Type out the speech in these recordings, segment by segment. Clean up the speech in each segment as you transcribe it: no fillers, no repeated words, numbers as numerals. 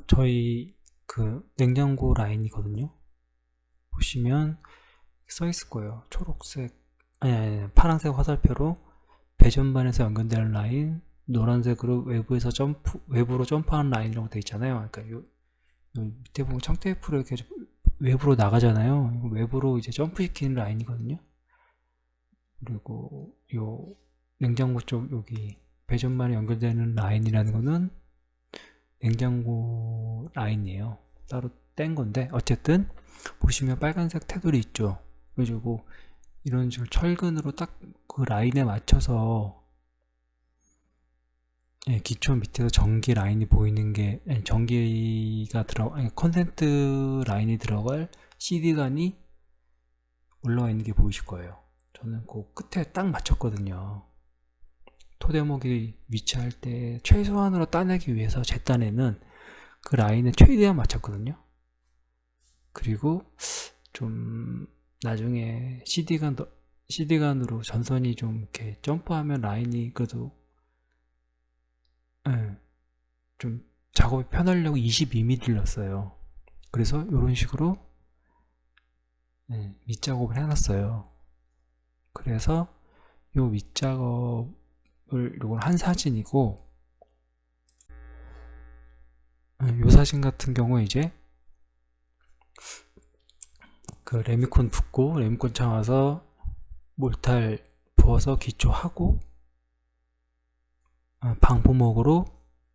저희 그 냉장고 라인이거든요. 보시면 써 있을 거예요. 초록색, 아니, 파란색 화살표로 배전반에서 연결되는 라인, 노란색으로 외부로 점프하는 라인이라고 되어 있잖아요. 그러니까 요 밑에 보면 청테이프로 이렇게 외부로 나가잖아요. 외부로 이제 점프시키는 라인이거든요. 그리고 요 냉장고 쪽 여기 배전반에 연결되는 라인이라는 거는 냉장고 라인이에요. 따로 뗀 건데, 어쨌든 보시면 빨간색 테두리 있죠. 그리고 이런 식으로 철근으로 딱 그 라인에 맞춰서, 예, 기초 밑에서 전기 라인이 보이는 게, 전기가 컨센트 라인이 들어갈 CD관이 올라와 있는 게 보이실 거예요. 저는 그 끝에 딱 맞췄거든요. 토대목이 위치할 때 최소한으로 따내기 위해서 제 딴에는 그 라인에 최대한 맞췄거든요. 그리고 좀 나중에 CD간으로 전선이 좀 이렇게 점프하면 라인이 그래도, 예, 좀 작업이 편하려고 22mm를 넣었어요. 그래서 이런 식으로, 예, 밑작업을 해놨어요. 그래서 요 밑작업을, 요건 한 사진이고, 요 사진 같은 경우에 이제 그 레미콘 붓고 레미콘 참아서 몰탈 부어서 기초하고, 방부목으로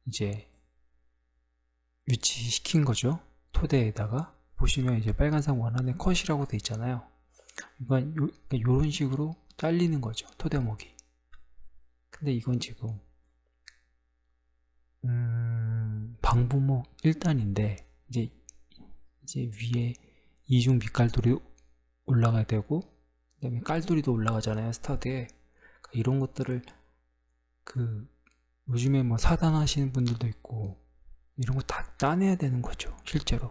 이제 위치시킨 거죠. 토대에다가 보시면 이제 빨간색 원안에 컷이라고 돼 있잖아요. 그러니까 요런 식으로 잘리는 거죠, 토대목이. 근데 이건 지금 방부목 1단인데 이제 위에 이중 밑깔돌이 올라가야 되고, 그 다음에 깔돌이도 올라가잖아요, 스타드에. 그러니까 이런 것들을 그 요즘에 뭐 사단하시는 분들도 있고 이런 거 다 따내야 되는 거죠, 실제로.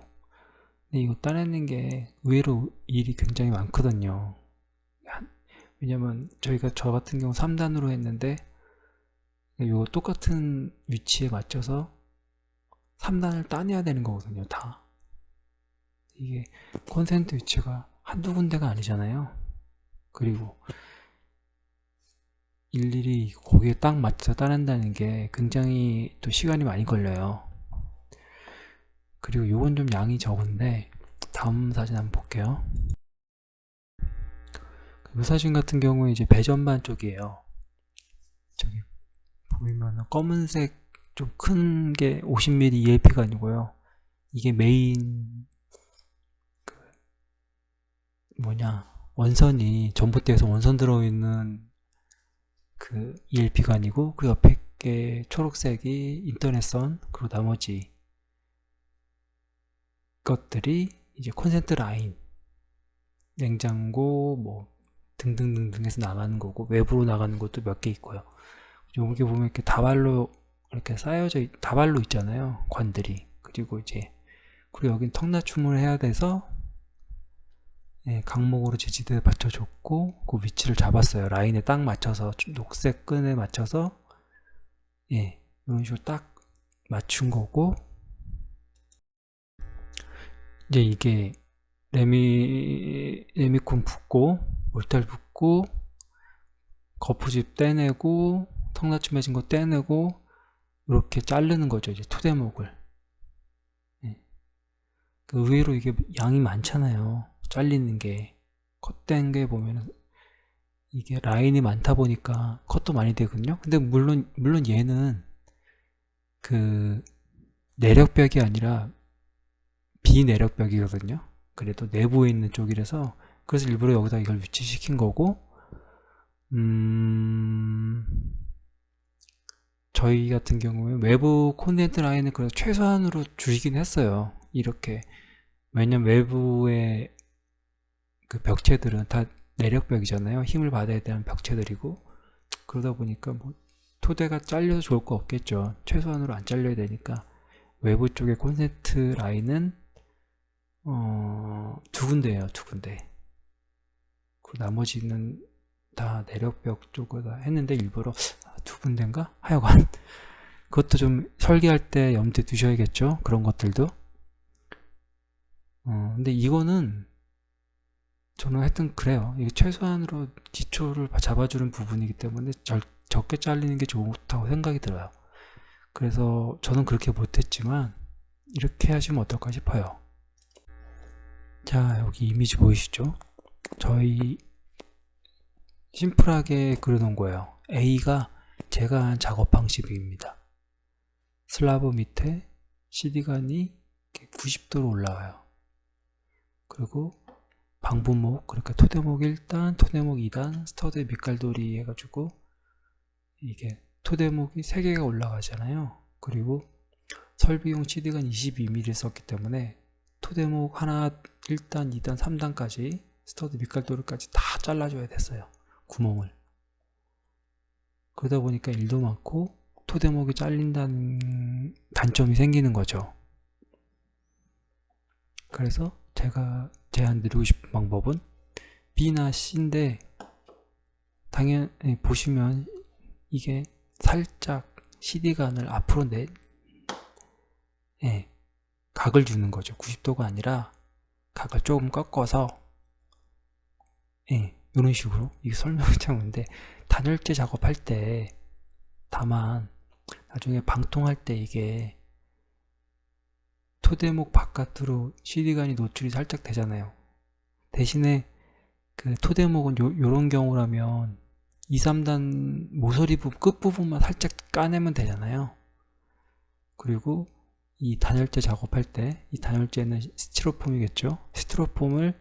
근데 이거 따내는 게 의외로 일이 굉장히 많거든요. 왜냐면 저 같은 경우 3단으로 했는데 요 똑같은 위치에 맞춰서 3단을 따내야 되는 거거든요, 다. 이게 콘센트 위치가 한두 군데가 아니잖아요. 그리고 일일이 거기에 딱 맞춰서 따낸다는 게 굉장히 또 시간이 많이 걸려요. 그리고 요건 좀 양이 적은데 다음 사진 한번 볼게요. 이 사진 같은 경우에 이제 배전반 쪽이에요. 저기 보이면 검은색 좀 큰 게 50mm ELP가 아니고요. 이게 메인 그 원선이 전봇대에서 원선 들어있는 그 ELP가 아니고, 그 옆에 게 초록색이 인터넷선, 그리고 나머지 것들이 이제 콘센트 라인, 냉장고 뭐 등등등등 해서 나가는 거고, 외부로 나가는 것도 몇 개 있고요. 여기 보면 이렇게 다발로 이렇게 다발로 있잖아요, 관들이. 그리고 여긴 턱맞춤을 해야 돼서, 예, 강목으로 지지대에 받쳐줬고, 그 위치를 잡았어요. 라인에 딱 맞춰서, 녹색 끈에 맞춰서, 예, 이런 식으로 딱 맞춘 거고, 이제 이게 레미콘 붓고, 몰탈 붓고, 거푸집 떼내고, 턱맞춤해진 거 떼내고, 이렇게 자르는 거죠, 이제 토대목을. 예. 의외로 이게 양이 많잖아요, 잘리는 게. 컷된 게 보면은 이게 라인이 많다 보니까 컷도 많이 되거든요. 근데 물론 얘는 그 내력벽이 아니라 비내력벽이거든요. 그래도 내부에 있는 쪽이라서, 그래서 일부러 여기다 이걸 위치시킨 거고, 저희 같은 경우에 외부 콘덴트 라인을 그래서 최소한으로 줄이긴 했어요, 이렇게. 왜냐면 외부의 그 벽체들은 다 내력벽이잖아요. 힘을 받아야 되는 벽체들이고, 그러다 보니까 뭐 토대가 잘려서 좋을 거 없겠죠. 최소한으로 안 잘려야 되니까 외부 쪽의 콘센트 라인은 두 군데예요, 두 군데. 그 나머지는 다 내력벽 쪽으로 했는데, 일부러 두 군데인가? 하여간 그것도 좀 설계할 때 염두에 두셔야겠죠. 그런 것들도. 근데 이거는 저는 하여튼 그래요. 이게 최소한으로 기초를 잡아주는 부분이기 때문에 적게 잘리는 게 좋다고 생각이 들어요. 그래서 저는 그렇게 못했지만 이렇게 하시면 어떨까 싶어요. 자, 여기 이미지 보이시죠? 저희 심플하게 그려놓은 거예요. A가 제가 한 작업 방식입니다. 슬라브 밑에 CD관이 90도로 올라와요. 그리고 방부목, 그러니까 토대목 1단, 토대목 2단, 스터드 밑갈돌이 해가지고 이게 토대목이 3개가 올라가잖아요. 그리고 설비용 CD관 22mm 썼기 때문에 토대목 하나, 1단, 2단, 3단까지 스터드 밑갈돌이까지 다 잘라줘야 됐어요. 구멍을. 그러다 보니까 일도 많고 토대목이 잘린다는 단점이 생기는 거죠. 그래서 제가 제안드리고 싶은 방법은 B나 C인데, 당연히 보시면 이게 살짝 CD관을 앞으로 각을 주는 거죠. 90도가 아니라 각을 조금 꺾어서 이런 식으로. 이게 설명이 참인데, 단열재 작업할 때 다만 나중에 방통할 때 이게 토대목 바깥으로 CD관이 노출이 살짝 되잖아요. 대신에 그 토대목은 요런 경우라면 2, 3단 모서리 부분 끝부분만 살짝 까내면 되잖아요. 그리고 이 단열재 작업할 때, 이 단열재는 스티로폼이겠죠. 스티로폼을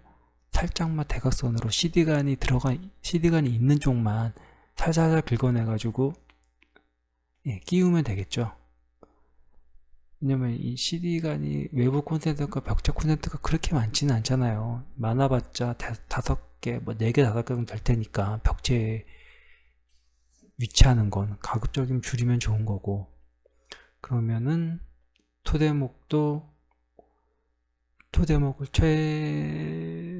살짝만 대각선으로 CD관이 있는 쪽만 살살살 긁어내가지고 끼우면 되겠죠. 왜냐면 이 CD관이 외부 콘센트가 벽체 콘센트가 그렇게 많지는 않잖아요. 많아봤자 5개, 뭐 4개, 5개 정도 될 테니까 벽체에 위치하는 건 가급적이면 줄이면 좋은 거고, 그러면은 토대목을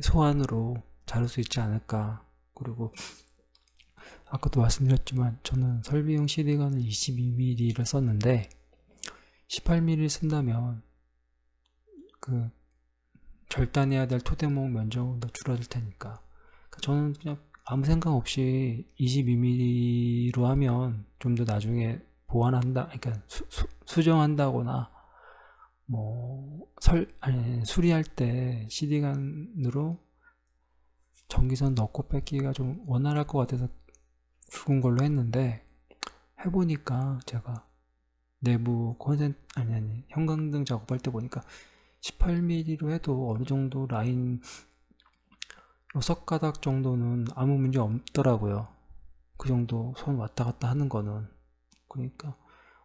최소한으로 자를 수 있지 않을까. 그리고 아까도 말씀드렸지만 저는 설비용 CD관을 22mm를 썼는데 18mm 쓴다면 그 절단해야 될 토대목 면적은 더 줄어들 테니까, 저는 그냥 아무 생각 없이 22mm로 하면 좀 더 나중에 보완한다, 그러니까 수정한다거나 뭐 수리할 때 CD관으로 전기선 넣고 뺏기가 좀 원활할 것 같아서 굵은 걸로 했는데, 해보니까 제가 내부 형광등 작업할 때 보니까 18mm로 해도 어느 정도 라인 6가닥 정도는 아무 문제 없더라고요. 그 정도 손 왔다 갔다 하는 거는. 그러니까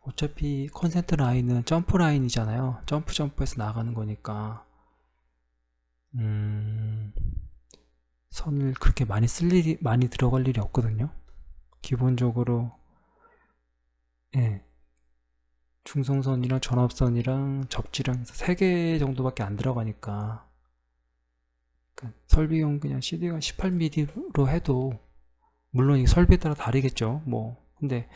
어차피 콘센트 라인은 점프 라인이잖아요. 점프해서 나가는 거니까 선을 그렇게 많이 들어갈 일이 없거든요. 기본적으로 중성선이랑 전압선이랑 접지랑 해서 3개 정도밖에 안 들어가니까, 그러니까 설비용 그냥 CD가 18mm로 해도, 물론 이 설비에 따라 다르겠죠. 근데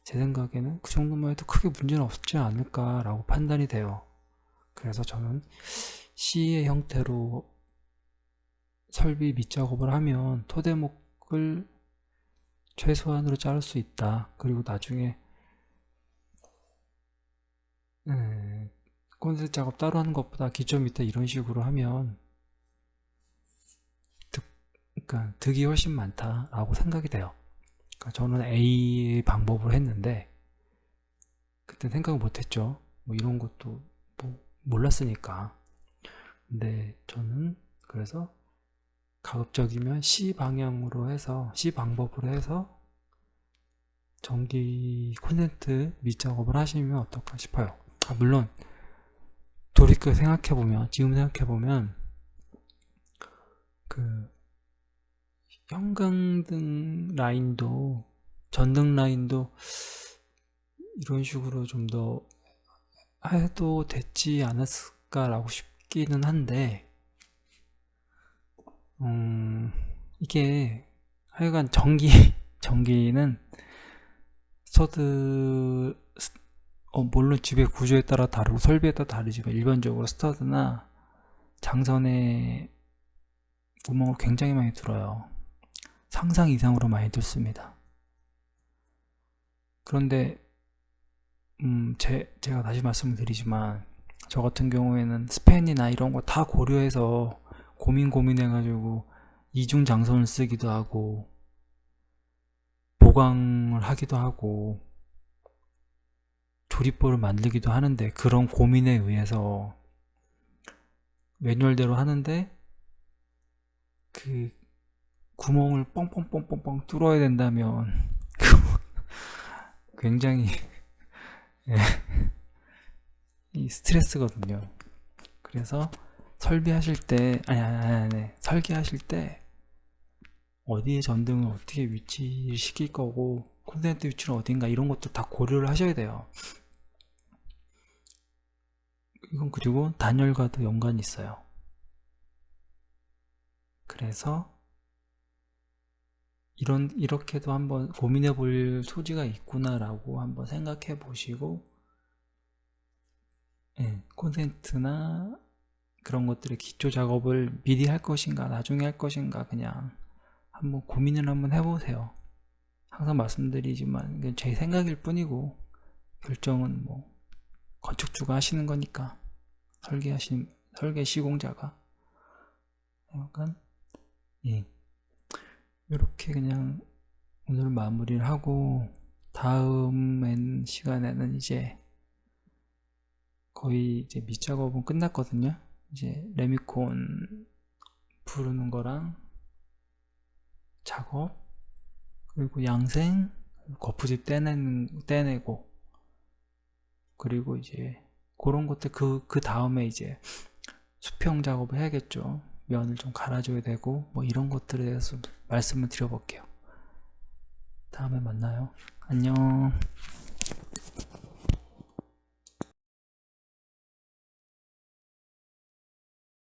제 생각에는 그 정도만 해도 크게 문제는 없지 않을까라고 판단이 돼요. 그래서 저는 C의 형태로 설비 밑작업을 하면 토대목을 최소한으로 자를 수 있다. 그리고 나중에 콘센트 작업 따로 하는 것보다 기초 밑에 이런 식으로 하면 그러니까 득이 훨씬 많다라고 생각이 돼요. 그러니까 저는 A 방법을 했는데 그때 생각을 못했죠. 이런 것도 몰랐으니까. 근데 저는 그래서 가급적이면 C 방향으로 해서, C 방법으로 해서 전기 콘센트 밑작업을 하시면 어떨까 싶어요. 물론 돌이켜 지금 생각해보면 그 형광등 라인도, 전등 라인도 이런 식으로 좀 더 해도 됐지 않았을까라고 싶기는 한데, 이게 하여간 전기는 스터드 물론 집의 구조에 따라 다르고 설비에 따라 다르지만 일반적으로 스터드나 장선에 구멍을 굉장히 많이 뚫어요. 상상 이상으로 많이 뚫습니다. 그런데 제가 다시 말씀을 드리지만 저 같은 경우에는 스팬이나 이런 거 다 고려해서 고민해가지고 이중 장선을 쓰기도 하고 보강을 하기도 하고 조립부를 만들기도 하는데, 그런 고민에 의해서 매뉴얼대로 하는데 그 구멍을 뻥뻥뻥뻥뻥 뚫어야 된다면 굉장히 이 스트레스거든요. 그래서 설비하실 때 설계하실 때 어디에 전등을 어떻게 위치를 시킬 거고 콘센트 위치는 어딘가 이런 것도 다 고려를 하셔야 돼요. 이건 그리고 단열과도 연관이 있어요. 그래서 이렇게도 한번 고민해 볼 소지가 있구나 라고 한번 생각해 보시고, 콘센트나 그런 것들의 기초 작업을 미리 할 것인가 나중에 할 것인가 그냥 한번 고민을 한번 해보세요. 항상 말씀드리지만 이건 제 생각일 뿐이고 결정은 뭐 건축주가 하시는 거니까, 설계 시공자가. 약간 이렇게 그냥 오늘 마무리를 하고, 다음 시간에는 이제 거의 이제 밑작업은 끝났거든요. 이제 레미콘 부르는 거랑 작업, 그리고 양생, 거푸집 떼내고, 그리고 이제 그런 것들 그 다음에 이제 수평 작업을 해야겠죠. 면을 좀 갈아줘야 되고 뭐 이런 것들에 대해서 말씀을 드려볼게요. 다음에 만나요. 안녕.